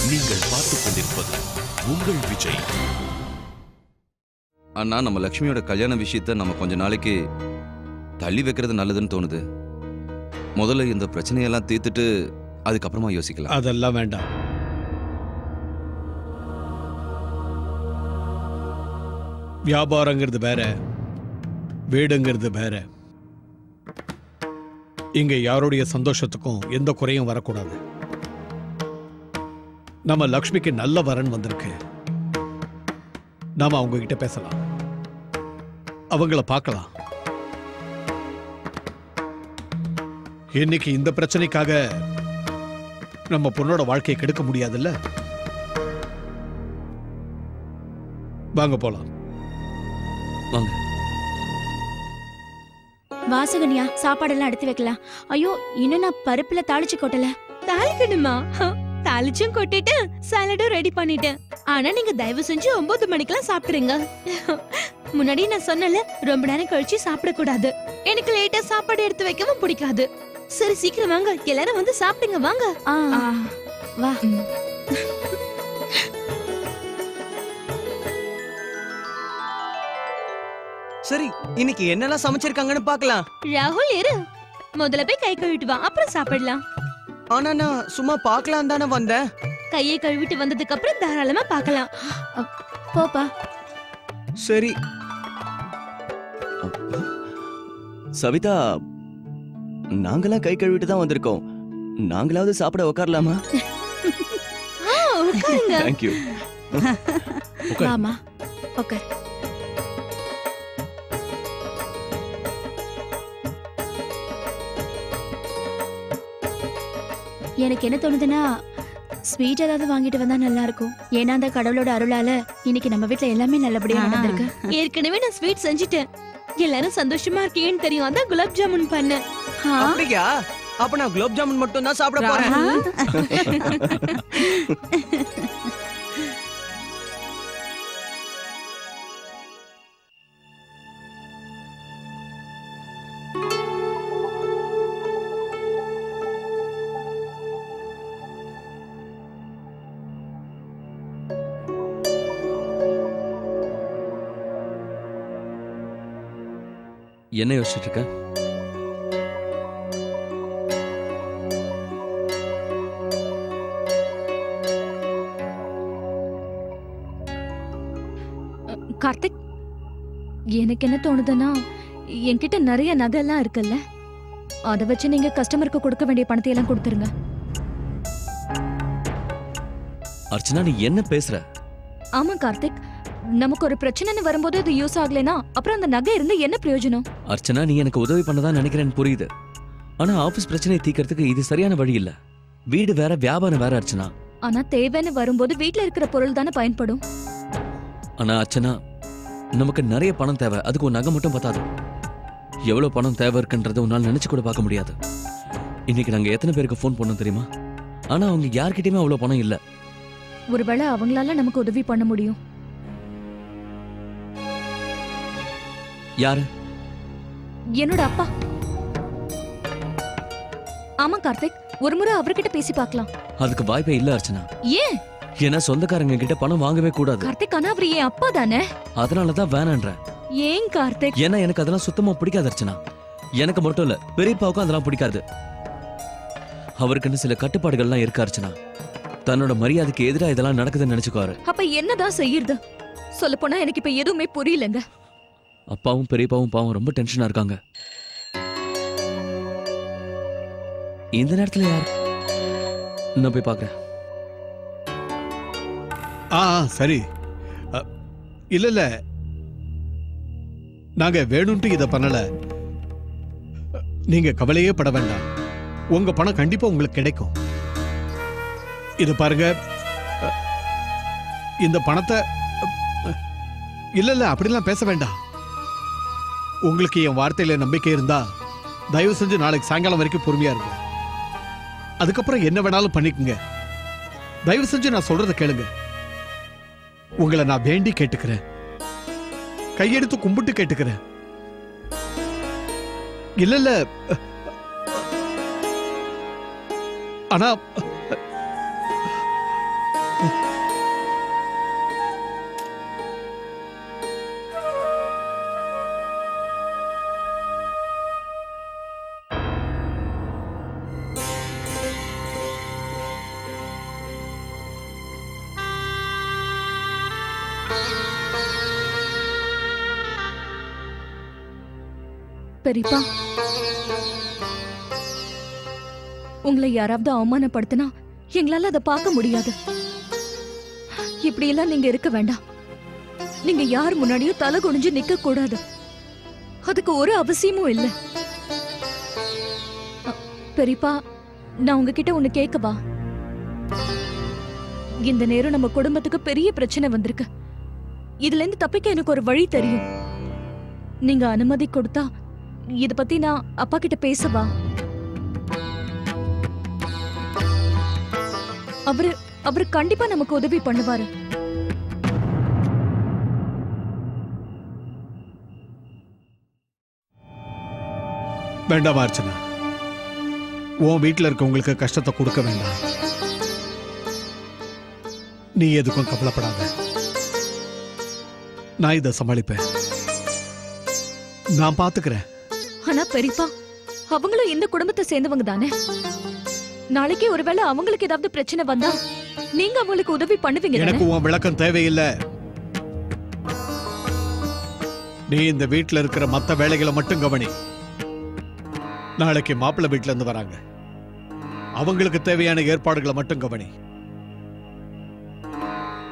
நீங்கள் பார்த்துக் கொண்டிருப்பது உங்கள் விஜய். அண்ணா, நம்ம லக்ஷ்மியோட கல்யாண விஷயத்த நம்ம கொஞ்ச நாளைக்கு தள்ளி வைக்கிறது நல்லதுன்னு தோணுது. முதல்ல இந்த பிரச்சனையெல்லாம் தீர்த்துட்டு அதுக்கப்புறமா யோசிக்கலாம். அதெல்லாம் வேண்டாம். வியாபாரங்கிறது வேற, வீடுங்கிறது வேற. இங்க யாருடைய சந்தோஷத்துக்கும் எந்த குறையும் வரக்கூடாது. நம்ம லக்ஷ்மிக்கு நல்ல வரன் வந்திருக்கு. நாம அவங்க கிட்ட பேசலாம், அவங்கள பார்க்கலாம். இன்னைக்கு இந்த பிரச்சனைக்காக நம்ம பொண்ணோட வாழ்க்கையை கெடுக்க முடியாதுல்ல. வாங்க போலாம். வாங்க. வாசகன்யா, சாப்பாடெல்லாம் எடுத்து வைக்கலாம். ஐயோ, இன்னும் நான் பருப்புல தாளிச்சு கொட்டல. தாளிக்கணுமா? தாளிச்சும் கொட்டிட்டு சாலடும் ரெடி பண்ணிட்டேன். ஆனா நீங்க தயவு செஞ்சு 9 மணிக்கெல்லாம் சாப்பிடுங்க. முன்னாடி நான் சொன்னல, ரொம்ப நேரம் கழிச்சு சாப்பிட கூடாது. எனக்கு லேட்டா சாப்பாடு எடுத்து வைக்கவும் பிடிக்காது. சரி, சீக்கிரம் வாங்க, எல்லாரும் வந்து சாப்பிடுங்க. வாங்க. வா. சரி, இன்னைக்கு என்னெல்லாம் சமைச்சிருக்காங்கன்னு பார்க்கலாம். ராகுல், இரு, முதல்ல போய் கை கழுவிட்டு வா, அப்புறம் சாப்பிடலாம். ஆனா நான் சும்மா பார்க்கலாம் தானே வந்தேன். கையை கழுவிட்டு வந்ததுக்கு அப்புறம் தாராளமா பார்க்கலாம். போப்பா. சரி. சவிதா, நாங்களாம் கை கழுவிட்டு தான் வந்திருக்கோம். நாங்களாவது சாப்பிட உட்காரலாமா? உட்காருங்க. தேங்க்யூ. வாமா, உட்கார். எனக்கு என்ன தோணுதுன்னா, ஸ்வீட் ஏதாவது வாங்கிட்டு வந்தா நல்லா இருக்கும். ஏன்னா அந்த கடவுளோட அருளால இன்னைக்கு நம்ம வீட்ல எல்லாமே நல்லபடியா நடந்திருக்கு. ஏற்கனவே நான் ஸ்வீட் செஞ்சுட்டேன். எல்லாரும் சந்தோஷமா இருக்கேன்னு தெரியும், அதான் குலாப் ஜாமுன் பண்ணேன். அப்படியா? அப்ப நான் குலாப் ஜாமுன் மட்டும் தான் சாப்பிட போறேன். என்ன யோசிச்சுட்டு இருக்க? கார்த்திக், எனக்கு என்ன தோணுதுன்னா, என்கிட்ட நிறைய நகை எல்லாம் இருக்குல்ல, அதை வச்சு நீங்க கஸ்டமருக்கு கொடுக்க வேண்டிய பணத்தை எல்லாம் கொடுத்துருங்க. அர்ச்சனா, நீ என்ன பேசுற? ஆமா கார்த்திக், நமக்கு ஒரு பிரச்சனைன்னு வரும்போது இது யூஸ் ஆகலைன்னா அப்புறம் அந்த நகை இருந்து என்ன பிரயோஜனம்? அர்ச்சனா, நீ எனக்கு உதவி பண்ணதான் நினைக்கிறேன்னு புரியுது. ஆனா ஆபீஸ் பிரச்சனையை தீர்க்கறதுக்கு இது சரியான வழி இல்ல. வீடு வேற, வியாபாரம் வேற அர்ச்சனா. ஆனா தேவைன்னு வரும்போது வீட்ல இருக்கிற பொருள் தானே பயன்படும். ஆனா அர்ச்சனா, நமக்கு நிறைய பணம் தேவை. அதுக்கு ஒரு நகை மட்டும் பத்தாது. எவ்வளவு பணம் தேவை இருக்குன்றத உன்னால நினைச்சு கூட பார்க்க முடியாது. இன்னைக்கு நாங்க எத்தனை பேருக்கு போன் பண்ணோம் தெரியுமா? ஆனா அவங்க யார்கிட்டயுமே அவ்வளவு பணம் இல்ல. ஒருவேளை அவங்களால நமக்கு உதவி பண்ண முடியும். யாரு? என்னோட அப்பா. ஆமா கார்த்திக், ஒரு முறை அவர்கிட்ட பேசி பார்க்கலாம். அதுக்கு வாய்ப்பே இல்ல அர்ச்சனா. ஏன்? ஏன்னா சொந்தக்காரங்க கிட்ட பணம் வாங்கவே கூடாது. கார்த்திக், ஆனா அவர் என் அப்பா தானே. அதனாலதான் வேணான்ற. ஏன் கார்த்திக்? ஏன்னா எனக்கு அதெல்லாம் சுத்தமா பிடிக்காது அர்ச்சனா. எனக்கு மட்டும் இல்ல, பெரியப்பாவுக்கும் அதெல்லாம் பிடிக்காது. அவருக்குன்னு சில கட்டுப்பாடுகள்லாம் இருக்கு அர்ச்சனா. தன்னோட மரியாதைக்கு எதிராக இதெல்லாம் நடக்குதுன்னு நினைச்சுக்குவாரு. அப்ப என்னதான் செய்யறது? சொல்ல போனா எனக்கு இப்ப எதுவுமே புரியலங்க. அப்பாவும் பெரியப்பாவும் பாவம் ரொம்ப டென்ஷனா இருக்காங்க. இந்த நேரத்துல யார்? நான் போய் பாக்குறேன். சரி. இல்ல இல்ல, நாங்க வேணும்ட்டு இத பண்ணல. நீங்க கவலையே பட வேண்டாம். உங்க பணம் கண்டிப்பா உங்களுக்கு கிடைக்கும். இது பாருங்க, இந்த பணத்தை இல்ல இல்ல அப்படிலாம் பேச வேண்டாம். உங்களுக்கு என் வார்த்தையில நம்பிக்கை இருந்தா தயவு செஞ்சு நாளைக்கு சாயங்காலம் வரைக்கும் பொறுமையா இருங்க. அதுக்கப்புறம் என்ன வேணாலும் பண்ணிக்கங்க. தயவு செஞ்சு நான் சொல்றத கேளுங்க. உங்களை நான் வேண்டி கேட்டுக்கிறேன், கையெடுத்து கும்பிட்டு கேட்டுக்கிறேன். இல்ல இல்ல, ஆனா பெரியப்பா, உங்களை யாராவது அவமானப்படுத்தினா எங்களால அதை பார்க்க முடியாது. இப்படி எல்லாம் நீங்க இருக்க வேண்டாம். நீங்க யார் முன்னாடியும் தலை குனிஞ்சு நிக்க கூடாது. அதுக்கு ஒரு அவசியமும் இல்ல. பெரியப்பா, நான் உங்ககிட்ட ஒண்ணு கேட்கவா? இந்த நேரம் நம்ம குடும்பத்துக்கு பெரிய பிரச்சனை வந்திருக்கு. இதுல இருந்து தப்பிக்க எனக்கு ஒரு வழி தெரியும். நீங்க அனுமதி கொடுத்தா இத பத்தி நான் அப்பா கிட்ட பேசவா? அவரு கண்டிப்பா நமக்கு உதவி பண்ணுவாரு. வேண்டாம் அர்ச்சனா, உன் வீட்டில் இருக்கவங்களுக்கு கஷ்டத்தை கொடுக்க வேண்டாம். நீ எதுக்கும் கவலைப்படாத, நான் இதை சமாளிப்பேன். நான் பாத்துக்கிறேன். ஆனா பெரியப்பா, அவங்களும் இந்த குடும்பத்தை சேர்ந்தவங்க தானே. நாளைக்கு ஒருவேளை அவங்களுக்கு ஏதாவது பிரச்சனை வந்தா நீங்க அவங்களுக்கு உதவி பண்ணுவீங்க தானே? எனக்கு உன் விளக்கம் தேவையில்லை. நீ இந்த வீட்டில் இருக்கிற மத்த வேலைகளை மட்டும் கவனி. நாளைக்கு மாப்பிள்ளை வீட்டுல இருந்து வராங்க, அவங்களுக்கு தேவையான ஏற்பாடுகளை மட்டும் கவனி.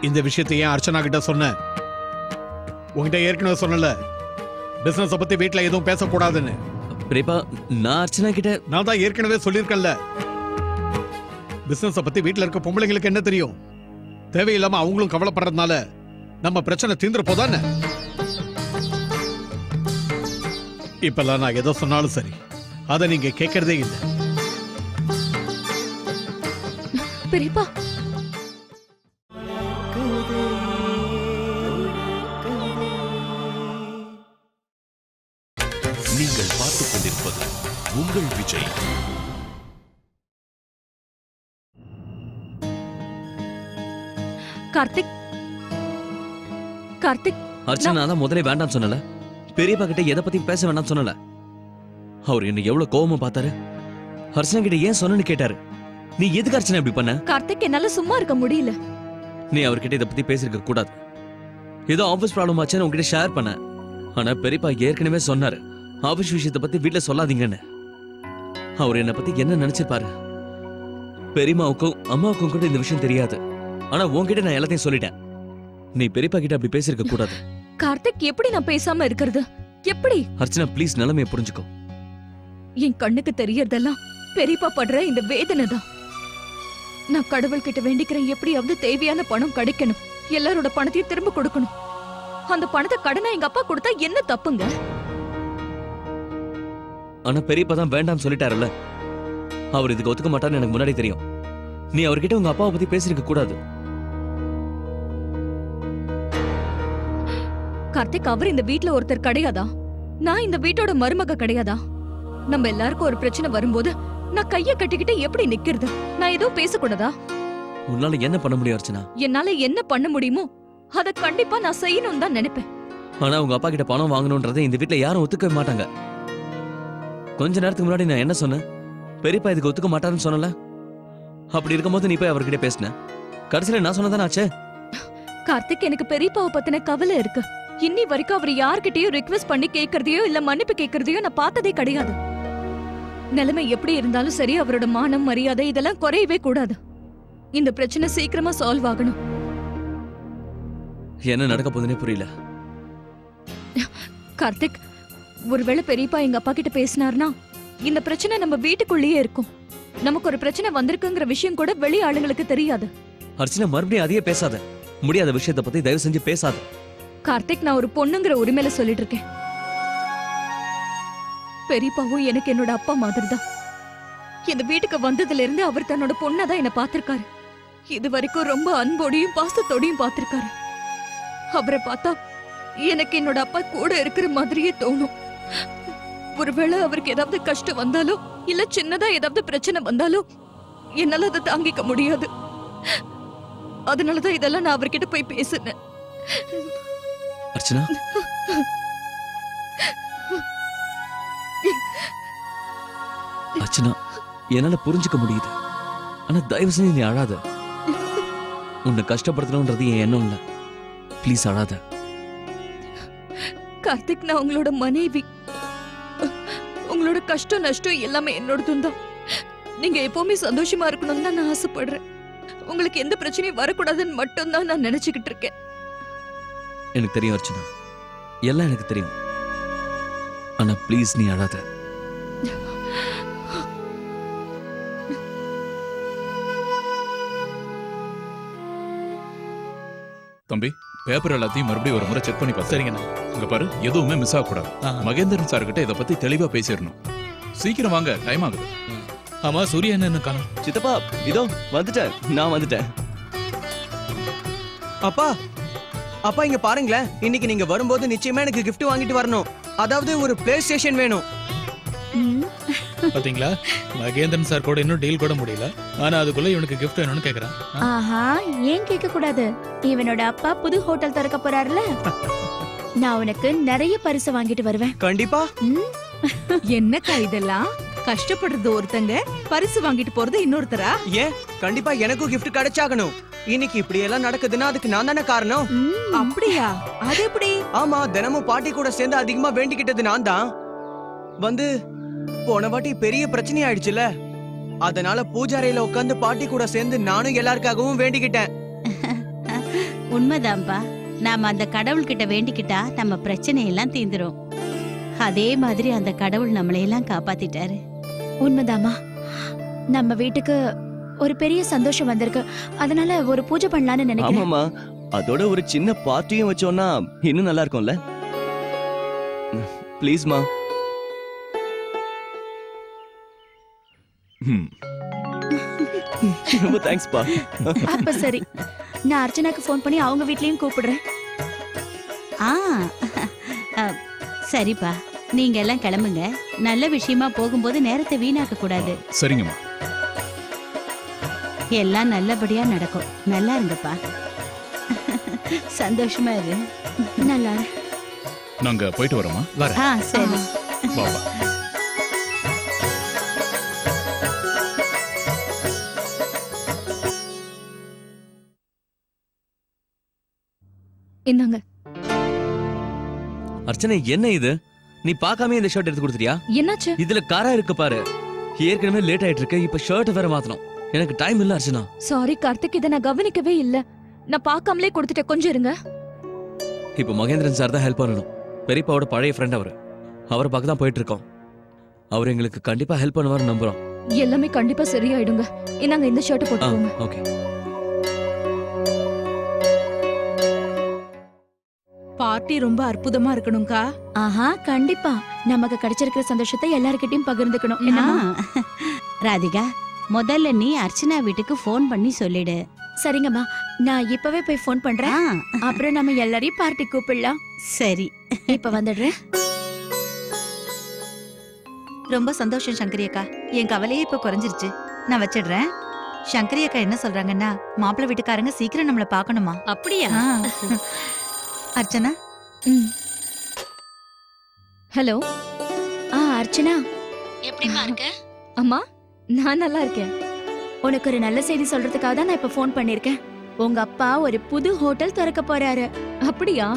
இந்த விஷயத்தை ஏன் அர்ச்சனா கிட்ட சொன்ன? உங்ககிட்ட ஏற்கனவே சொன்னல, பிசினஸ் பத்தி வீட்டுல எதுவும் பேசக்கூடாதுன்னு. பெரியப்பா, நான் அர்ச்சனா கிட்ட நான் தான் ஏற்கனவே சொல்லியிருக்கேன்ல, பிசினஸ் பத்தி வீட்டுல இருக்க பொம்பளைங்களுக்கு என்ன தெரியும்? தேவையில்லாம அவங்களும் கவலைப்படுறதுனால நம்ம பிரச்சனை தீந்துற போதானே. இப்பெல்லாம் நான் எதோ சொன்னாலும் சரி, அதை நீங்க கேட்கறதே இல்லை. பெரியப்பா, நீங்கள் பார்த்துக் கொண்டிருப்பது உங்கள் விஜய். கார்த்திக், கார்த்திக், அர்ச்சனா தான் முதலே வேண்டாம் சொன்னல. பெரியப்பா கிட்ட எதை பத்தி பேச வேண்டாம் சொன்னல. அவர் என்ன எவ்வளவு கோவமா பார்த்தாரு. அர்ச்சனா கிட்ட ஏன் சொன்னேன்னு கேட்டாரு. நீ எதுக்கு அர்ச்சனா இப்படி பண்ண? கார்த்திக், என்னால சும்மா இருக்க முடியல. நீ அவர்கிட்ட இதை பத்தி பேசிருக்க கூடாது. ஏதோ ஆபீஸ் ப்ராப்ளம் ஆச்சுன்னு உங்ககிட்ட ஷேர் பண்ண. ஆனா பெரியப்பா ஏற்கனவே சொன்னாரு, ஆபீஸ் விஷயத்தை பத்தி வீட்டுல சொல்லாதீங்கன்னு. அவர் என்ன பத்தி என்ன நினைச்சிருப்பாரு? பெரியம்மாவுக்கும் அம்மாவுக்கும் கூட இந்த விஷயம் தெரியாது. ஆனா உன்கிட்ட நான் எல்லாத்தையும் சொல்லிட்டேன். நீ பெரியப்பா கிட்ட அப்படி பேசிருக்க கூடாது. கார்த்திக், எப்படி நான் பேசாம இருக்கிறது? எப்படி? அர்ச்சனா ப்ளீஸ் நிலைமையை புரிஞ்சுக்கோ. என் கண்ணுக்கு தெரியறதெல்லாம் பெரியப்பா படுற இந்த வேதனை தான். நான் கடவுள் கிட்ட வேண்டிக்கிறேன், எப்படியாவது தேவையான பணம் கிடைக்கணும். எல்லாரோட பணத்தையும் திரும்ப கொடுக்கணும். அந்த பணத்தை கடனா எங்க அப்பா கொடுத்தா என்ன தப்புங்க? ஆனா பெரியப்பா தான் வேண்டாம் சொல்லிட்டாருல்ல. அவர் இதுக்கு ஒத்துக்க மாட்டான்னு எனக்கு முன்னாடி தெரியும். நீ அவர்கிட்ட உங்க அப்பாவை பத்தி பேசிருக்க கூடாது. கார்த்திக், அவர் இந்த வீட்ல ஒருத்தர் கிடையாதா? நான் இந்த வீட்டோட மருமக கிடையாதா? நம்ம எல்லாருக்கும் ஒரு பிரச்சனை வரும்போது நான் கைய கட்டிக்கிட்டு எப்படி நிக்கிறது? நான் எதுவும் பேசக்கூடாதா? உன்னால என்ன பண்ண முடியும் அர்ச்சனா? என்னால என்ன பண்ண முடியுமோ அத கண்டிப்பா நான் செய்யணும் தான் நினைப்பேன். ஆனா உங்க அப்பா கிட்ட பணம் வாங்கணும்ன்றதை இந்த வீட்ல யாரும் ஒத்துக்கவே மாட்டாங்க. கொஞ்ச நேரத்துக்கு முன்னாடி நான் என்ன சொன்னேன்? பெரியப்பா இதுக்கு ஒத்துக்க மாட்டாருன்னு சொன்னல. அப்படி இருக்கும்போது நீ போய் அவர்கிட்ட பேசின. கடைசியில நான் சொன்னதானே ஆச்சு. கார்த்திக், எனக்கு பெரியப்பாவை பத்தின கவலை இருக்கு. இன்னி வரைக்கும் அவர் யார்கிட்டயும் ரிக்வெஸ்ட் பண்ணி கேட்கறதையோ இல்ல மன்னிப்பு கேட்கறதையோ நான் பார்த்ததே கிடையாது. நிலைமை எப்படி இருந்தாலும் சரி, அவரோட மானம் மரியாதை இதெல்லாம் குறையவே கூடாது. இந்த பிரச்சனை சீக்கிரமா சால்வ் ஆகணும். என்ன நடக்க போகுதுன்னே புரியல. கார்த்திக், ஒருவேளை பெரியப்பா எங்க அப்பா கிட்ட பேசினார்னா இந்த பிரச்சனை நம்ம வீட்டுக்குள்ளேயே இருக்கும். நமக்கு ஒரு பிரச்சனை வந்திருக்குங்கிற விஷயம் கூட வெளி ஆளுங்களுக்கு தெரியாது. அர்ச்சனா, மறுபடியும் அதையே பேசாத. முடியாத விஷயத்தை பத்தி தயவு செஞ்சு பேசாத. கார்த்திக், நான் ஒரு பொண்ணுங்கிற உரிமையில சொல்லிட்டு இருக்கேன். பெரியப்பாவும் எனக்கு என்னோட அப்பா மாதிரி தான். இந்த வீட்டுக்கு வந்ததுல இருந்து அவர் தன்னோட பொண்ணதான் என்ன பார்த்திருக்காரு. இது வரைக்கும் ரொம்ப அன்போடையும் பாசத்தோடையும் பார்த்திருக்காரு. அவரை பார்த்தா எனக்கு என்னோட அப்பா கூட இருக்கிற மாதிரியே தோணும். ஒருவேளை அவருக்கு ஏதாவது கஷ்டம் வந்தாலோ இல்ல சின்னதா ஏதாவது பிரச்சனை வந்தாலோ என்னால அதை தாங்கிக்க முடியாது. அதனாலதான் இதெல்லாம் நான் அவர்கிட்ட போய் பேசுனேன். அர்ச்சனா, அர்ச்சனா, என்னால புரிஞ்சுக்க முடியுது. ஆனா தயவு செஞ்சு நீ அழாத. உன்னை கஷ்டப்படுத்தணும்ன்றது என் எண்ணம் இல்ல. ப்ளீஸ் அழாத. கார்த்திக், நான் உங்களோட மனைவி. உங்களோட கஷ்டம் நஷ்டம் எல்லாமே என்னோடதும் தான். நீங்க எப்பவுமே சந்தோஷமா இருக்கணும்னு தான் நான் ஆசைப்படுறேன். உங்களுக்கு எந்த பிரச்சனையும் வரக்கூடாதுன்னு மட்டும் தான் நான் நினைச்சுக்கிட்டு இருக்கேன். எனக்கு தெரியும் அர்ச்சனா, எல்லாம் எனக்கு தெரியும். ஆனா ப்ளீஸ் நீ அழாத. தம்பி, பேப்பர் எல்லாத்தையும் மறுபடியும் ஒரு முறை செக் பண்ணி பாரு. சரிங்கண்ணா. இங்க பாரு, எதுவுமே மிஸ் ஆக கூடாது. மகேந்திரன் சார் கிட்ட இத பத்தி தெளிவா பேசிடணும். சீக்கிரம் வாங்க, டைம் ஆகுது. ஆமா, சூர்யா என்ன காணும்? சித்தப்பா இதோ வந்துட்டேன், நான் வந்துட்டேன். அப்பா அப்பா இங்க பாருங்களேன், இன்னைக்கு நீங்க வரும்போது நிச்சயமா எனக்கு gift வாங்கிட்டு வரணும். அதாவது ஒரு பிளே ஸ்டேஷன் வேணும். பாத்தீங்களா, மகேந்திரன் சார் கூட இன்னும் டீல் கூட முடியல. ஆனா அதுக்குள்ள இவனுக்கு gift வேணும்னு கேக்குறான். ஆஹா, ஏன் கேட்க கூடாது? இவனோட அப்பா புது ஹோட்டல் திறக்க போறாருல, நான் உனக்கு நிறைய பரிசு வாங்கிட்டு வருவேன். கண்டிப்பா. என்னக்கா இதெல்லாம்? கஷ்டப்படுறது ஒருத்தங்க, பரிசு வாங்கிட்டு போறது இன்னொருத்தரா? ஏன், கண்டிப்பா எனக்கும் gift கிடைச்சாகணும். இன்னைக்கு இப்படி எல்லாம் நடக்குதுன்னா அதுக்கு நான் தானே காரணம். அப்படியா? அது எப்படி? ஆமா, தினமும் பாட்டி கூட சேர்ந்து அதிகமா வேண்டிக்கிட்டது நான் தான். வந்து போன வாட்டி பெரிய பிரச்சனை ஆயிடுச்சுல, அதனால பூஜாரையில உட்கார்ந்து பாட்டி கூட சேர்ந்து நானும் எல்லாருக்காகவும் வேண்டிக்கிட்டேன். உண்மைதான்பா. நாம அந்த கடவுள்கிட்ட வேண்டிக்கிட்டா நம்ம பிரச்சனை எல்லாம் தீந்துரும். அதே மாதிரி அந்த கடவுள் நம்மளையெல்லாம் காப்பாத்திட்டாரு. உண்மைதாமா, நம்ம வீட்டுக்கு ஒரு பெரிய சந்தோஷம் வந்திருக்கு. அதனால ஒரு பூஜை பண்ணலாம்னு நினைக்கிறேன். ஆமாமா, அதோட ஒரு சின்ன பார்ட்டியும் வச்சோம்னா இன்னும் நல்லா இருக்கும்ல. ப்ளீஸ்மா. ரொம்ப தேங்க்ஸ் பா. அப்ப சரி, நான் அர்ச்சனாக்கு ஃபோன் பண்ணி அவங்க வீட்லயும் கூப்பிடுறேன். ஆ அ, சரிப்பா, நீங்க எல்லாம் கிளம்புங்க. நல்ல விஷயமா போகும்போது நேரத்தை வீணாக்க கூடாது. சரிங்கம்மா. எல்லாம் நல்லபடியா நடக்கும். நல்லா இருங்கப்பா. சந்தோஷமா இரு. நல்லா இரு. நாங்க போயிட்டு வரோமா? வரேன். ஆ சரி. வா வா. இந்தாங்க. அர்ச்சனை, என்ன இது? நீ பார்க்காம இந்த ஷர்ட் எடுத்து கொடுத்துட்டியா? என்னாச்சு? இதுல காரா இருக்கு பாரு. ஏற்கனவே லேட் ஆயிட்டு இருக்கு, இப்ப ஷர்ட் வேற மாத்தணும். எனக்கு டைம் இல்ல அர்ச்சனா. சாரி கார்த்திக், இதை நான் கவனிக்கவே இல்ல. நான் பார்க்காமலே கொடுத்துட்டேன், கொஞ்சம் இருங்க. இப்ப மகேந்திரன் சார் தான் ஹெல்ப் பண்ணணும். பெரியப்பாவோட பழைய ஃப்ரெண்ட் அவரை பார்க்க தான் போயிட்டு இருக்கோம். அவர் எங்களுக்கு கண்டிப்பா ஹெல்ப் பண்ணுவாரு நம்புறோம். எல்லாமே கண்டிப்பா சரியாயிடுங்க. இந்தாங்க, இந்த ஷர்ட் போட்டுக்கோங்க. ஓகே. பார்ட்டி ரொம்ப அற்புதமா இருக்கணும்க்கா. ஆஹா, கண்டிப்பா. நமக்கு கிடைச்சிருக்கிற சந்தோஷத்தை எல்லார்கிட்டயும் பகிர்ந்துக்கணும். என்னம்மா? ஆ, ராதிகா, முதல்ல நீ அர்ச்சனா வீட்டுக்கு ஃபோன் பண்ணி சொல்லிடு. சரிங்கம்மா, நான் இப்பவே போய் ஃபோன் ஆ, பண்றேன். அப்புறம் நம்ம எல்லாரையும் பார்ட்டி கூப்பிடலாம். சரி. இப்ப வந்துடுறேன். ரொம்ப சந்தோஷம் சங்கரி அக்கா, என் கவலையே இப்ப குறைஞ்சிருச்சு. நான் வச்சிடுறேன். சங்கரி அக்கா என்ன சொல்றாங்கன்னா, மாப்பிள்ளை வீட்டுக்காரங்க சீக்கிரம் நம்மள பாக்கணுமா. அப்படியா? ஆ. அர்ச்சனா, ஹலோ. அர்ச்சனா, எப்படிமா இருக்க? அம்மா, நான் நல்லா இருக்கேன். உனக்கு ஒரு நல்ல செய்தி சொல்றதுக்காக தான் நான் இப்ப ஃபோன் பண்ணிருக்கேன். உங்க அப்பா ஒரு புது ஹோட்டல் திறக்க போறாரு. அப்படியா?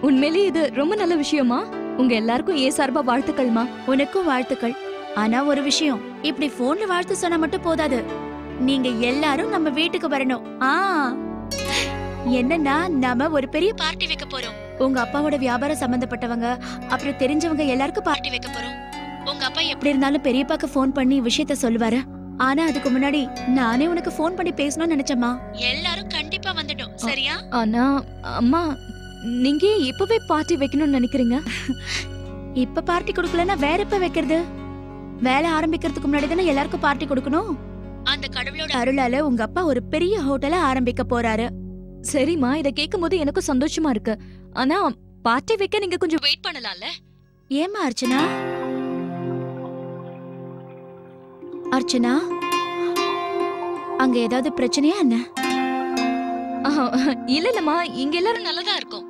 உண்மையிலேயே இது ரொம்ப நல்ல விஷயமா? உங்க எல்லாருக்கும் ஏன் சார்பா வாழ்த்துக்கள்மா. உனக்கும் வாழ்த்துக்கள். ஆனா ஒரு விஷயம், இப்படி போன்ல வாழ்த்து சொன்னா மட்டும் போதாது. நீங்க எல்லாரும் நம்ம வீட்டுக்கு வரணும். என்னன்னா, நாம ஒரு பெரிய பார்ட்டி வைக்க போறோம். உங்க அப்பாவோட வியாபாரம் சம்பந்தப்பட்டவங்க, அப்புறம் தெரிஞ்சவங்க எல்லாருக்கும் பார்ட்டி வைக்க போறோம். உங்க அப்பா எப்படி இருந்தாலும் பெரியப்பாக்கு ஃபோன் பண்ணி விஷயத்த சொல்லுவாரு. ஆனா அதுக்கு முன்னாடி நானே உனக்கு ஃபோன் பண்ணி பேசணும்னு நினைச்சேம்மா. எல்லாரும் கண்டிப்பா வந்துடும், சரியா? ஆனா அம்மா, நீங்க இப்பவே பார்ட்டி வைக்கணும்னு நினைக்கிறீங்க? இப்ப பார்ட்டி கொடுக்கலன்னா வேற எப்ப வைக்கிறது? வேலை ஆரம்பிக்கிறதுக்கு முன்னாடி தானே எல்லாருக்கும் பார்ட்டி கொடுக்கணும். அந்த கடவுளோட அருளால உங்க அப்பா ஒரு பெரிய ஹோட்டலை ஆரம்பிக்க போறாரு. சரிம்மா, இத கேட்கும்போது எனக்கும் சந்தோஷமா இருக்கு. ஆனா பார்ட்டி வைக்க நீங்க கொஞ்சம் வெயிட் பண்ணலாம்ல? ஏமா அர்ச்சனா? அர்ச்சனா, அங்க ஏதாவது பிரச்சனையா என்ன? இல்ல இல்லம்மா, இங்க எல்லாரும் நல்லதா இருக்கோம்.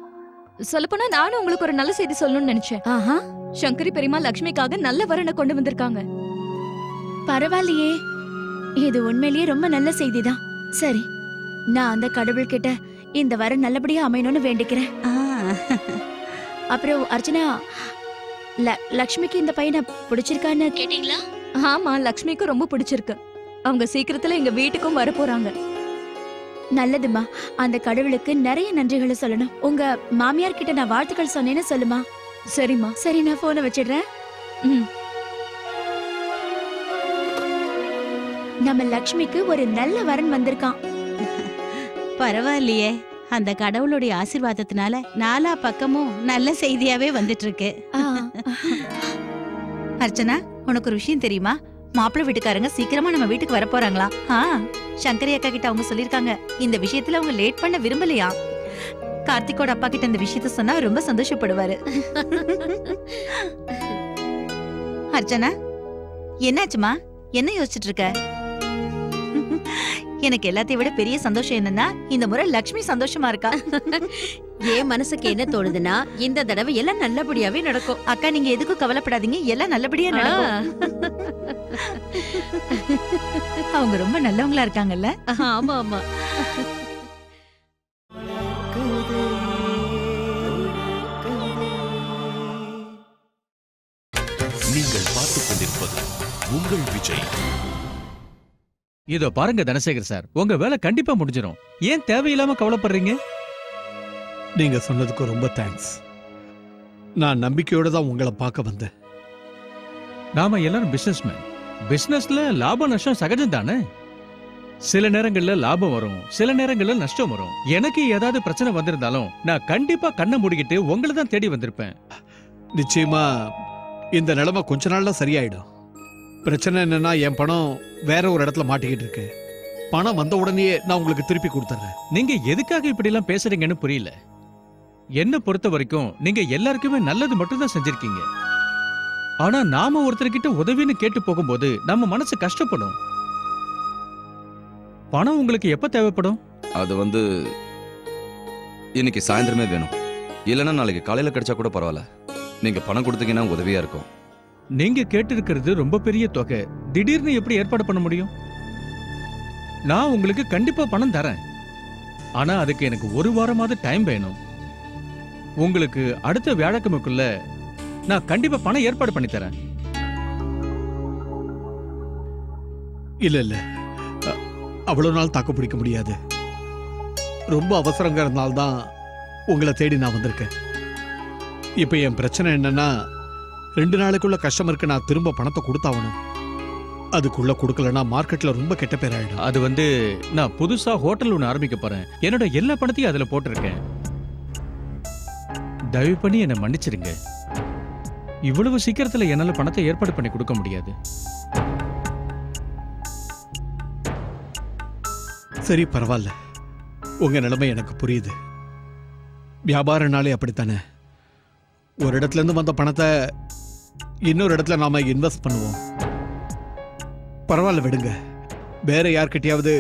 சொல்லப்போனா நானும் உங்களுக்கு ஒரு நல்ல செய்தி சொல்லணும்னு நினைச்சேன். ஆஹா, சங்கரி பெரியம்மா லக்ஷ்மிக்காக நல்ல வரனை கொண்டு வந்திருக்காங்க. பரவாயில்லையே. இது உண்மையிலேயே ரொம்ப நல்ல செய்திதான். சரி, நான் அந்த கடவுள்கிட்ட இந்த வரம் நல்லபடியா அமையணும்னு வேண்டிக்கிறேன். ஆ, அப்புறம் அர்ச்சனா, லக்ஷ்மிக்கு இந்த பையனை பிடிச்சிருக்கான்னு கேட்டீங்களா? ஆமா, லக்ஷ்மிக்கு ரொம்ப பிடிச்சிருக்கு. அவங்க சீக்கிரத்துல எங்க வீட்டுக்கும் வர போறாங்க. நல்லதுமா. அந்த கடவுளுக்கு நிறைய நன்றிகளை சொல்லணும். உங்க மாமியார் கிட்ட நான் வாழ்த்துக்கள் சொன்னேன்னு சொல்லுமா. சரிம்மா. சரி, நான் போனை வச்சிடுறேன். ம். நம்ம லக்ஷ்மிக்கு ஒரு நல்ல வரன் வந்திருக்கான். பரவாயில்லையே. அந்த கடவுளுடைய ஆசீர்வாதத்தினால நாலா பக்கமும் நல்ல செய்தியாவே வந்துட்டு இருக்கு. ஆ, அர்ச்சனா, உனக்கு ஒரு விஷயம் தெரியுமா? மாப்பிள்ளை வீட்டுக்காரங்க சீக்கிரமா நம்ம வீட்டுக்கு வர போறாங்களா? சங்கரி அக்கா கிட்ட அவங்க சொல்லிருக்காங்க, இந்த விஷயத்துல அவங்க லேட் பண்ண விரும்பலையா. கார்த்திகோட அப்பா கிட்ட இந்த விஷயத்த சொன்னா ரொம்ப சந்தோஷப்படுவாரு. அர்ச்சனா, என்னாச்சுமா? என்ன யோசிச்சுட்டு இருக்க? எனக்கு எல்லாத்தையும் விட பெரிய சந்தோஷம் என்னன்னா, இந்த முறை லக்ஷ்மி சந்தோஷமா இருக்கா. என் மனசுக்கு என்ன தோணுதுன்னா, இந்த தடவை எல்லாம் நல்லபடியாவே நடக்கும். அக்கா, நீங்க எதுக்கும் கவலைப்படாதீங்க, எல்லாம் நல்லபடியா நடக்கும். அவங்க ரொம்ப நல்லவங்களா இருக்காங்கல்ல. ஆமா ஆமா. நீங்கள் பார்த்துக் கொண்டிருப்பது உங்கள் விஜய். இதோ பாருங்க தனசேகர் சார், உங்க வேலை கண்டிப்பா முடிஞ்சிடும். ஏன் தேவையில்லாம கவலைப்படுறீங்க? நீங்க சொன்னதுக்கு ரொம்ப தேங்க்ஸ். நான் நம்பிக்கையோட தான் உங்களை பார்க்க வந்தேன். நாம எல்லாரும் பிசினஸ்மேன். பிசினஸ்ல லாபம் நஷ்டம் சகஜம் தானே. சில நேரங்கள்ல லாபம் வரும், சில நேரங்கள்ல நஷ்டம் வரும். எனக்கு ஏதாவது பிரச்சனை வந்திருந்தாலும் நான் கண்டிப்பா கண்ணை மூடிக்கிட்டு உங்களை தான் தேடி வந்திருப்பேன். நிச்சயமா இந்த நிலைமை கொஞ்ச நாள்ல சரியாயிடும். பிரச்சனை என்னன்னா, என் பணம் வேற ஒரு இடத்துல மாட்டிக்கிட்டு இருக்கு. பணம் வந்த உடனேயே நான் உங்களுக்கு திருப்பி கொடுத்துறேன். நீங்க எதுக்காக இப்படி எல்லாம் பேசுறீங்கன்னு புரியல. என்ன பொறுத்த வரைக்கும் நீங்க எல்லாருக்குமே நல்லது மட்டும் தான் செஞ்சிருக்கீங்க. ஆனா நாம ஒருத்தர்கிட்ட உதவின்னு கேட்டு போகும்போது நம்ம மனசு கஷ்டப்படும். பணம் உங்களுக்கு எப்ப தேவைப்படும்? அது இன்னைக்கு சாயந்தரமே வேணும். இல்லைன்னா நாளைக்கு காலையில கிடைச்சா கூட பரவாயில்ல. நீங்க பணம் கொடுத்தீங்கன்னா உதவியா இருக்கும். நீங்க கேட்டிருக்கிறது ரொம்ப பெரிய தொகை. திடீர்னு எப்படி ஏற்பாடு பண்ண முடியும்? நான் உங்களுக்கு கண்டிப்பா பணம் தரேன். ஆனா அதுக்கு எனக்கு ஒரு வாரமாவது டைம் வேணும். உங்களுக்கு அடுத்த வியாழக்கிழமைக்குள்ள நான் கண்டிப்பா பணம் ஏற்பாடு பண்ணி தரேன். இல்ல அவ்வளவு நாள் தாக்கு பிடிக்க முடியாது. ரொம்ப அவசரங்கிறதுனால்தான் உங்களை தேடி நான் வந்திருக்கேன். இப்ப என் பிரச்சனை என்னன்னா, 2 நாளைக்குள்ள கஸ்டமருக்கு நான் திரும்ப பணத்தை கொடுத்தாகணும். அதுக்குள்ள கொடுக்கலன்னா மார்க்கெட்ல ரொம்ப கெட்ட பேர் ஆயிடும். அது நான் புதுசா ஹோட்டல் ஒன்று ஆரம்பிக்க போறேன். என்னோட எல்லா பணத்தையும் அதுல போட்டிருக்கேன். தயவு பண்ணி என்னை மன்னிச்சிருங்க. இவ்வளவு சீக்கிரத்துல என்னால பணத்தை ஏற்பாடு பண்ணி கொடுக்க முடியாது. சரி, பரவாயில்ல. உங்க நிலைமை எனக்கு புரியுது. வியாபாரனாலே அப்படித்தானே. ஒரு இடத்துல இருந்து வந்த பணத்தை இன்னொரு இடத்துல நாம இன்வெஸ்ட் பண்ணுவோம். பரவாயில்ல, விடுங்க. வேற யார்கிட்டயாவது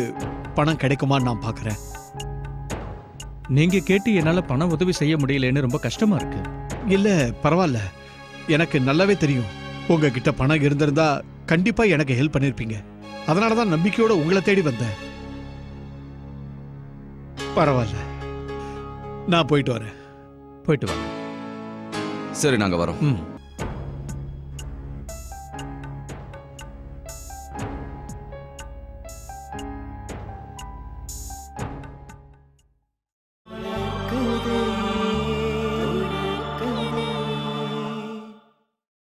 பணம் கிடைக்குமான்னு நான் பார்க்கறேன். நீங்க கேட்டு என்னால பண உதவி செய்ய முடியலன்னு ரொம்ப கஷ்டமா இருக்கு. இல்ல, பரவாயில்ல. எனக்கு நல்லாவே தெரியும், உங்ககிட்ட பணம் இருந்திருந்தா கண்டிப்பா எனக்கு ஹெல்ப் பண்ணிருப்பீங்க. அதனாலதான் நம்பிக்கையோட உங்களை தேடி வந்தேன். பரவாயில்ல, நான் போயிட்டு வரேன். போயிட்டு வாங்க. சரி, நாங்க வரோம். ம்.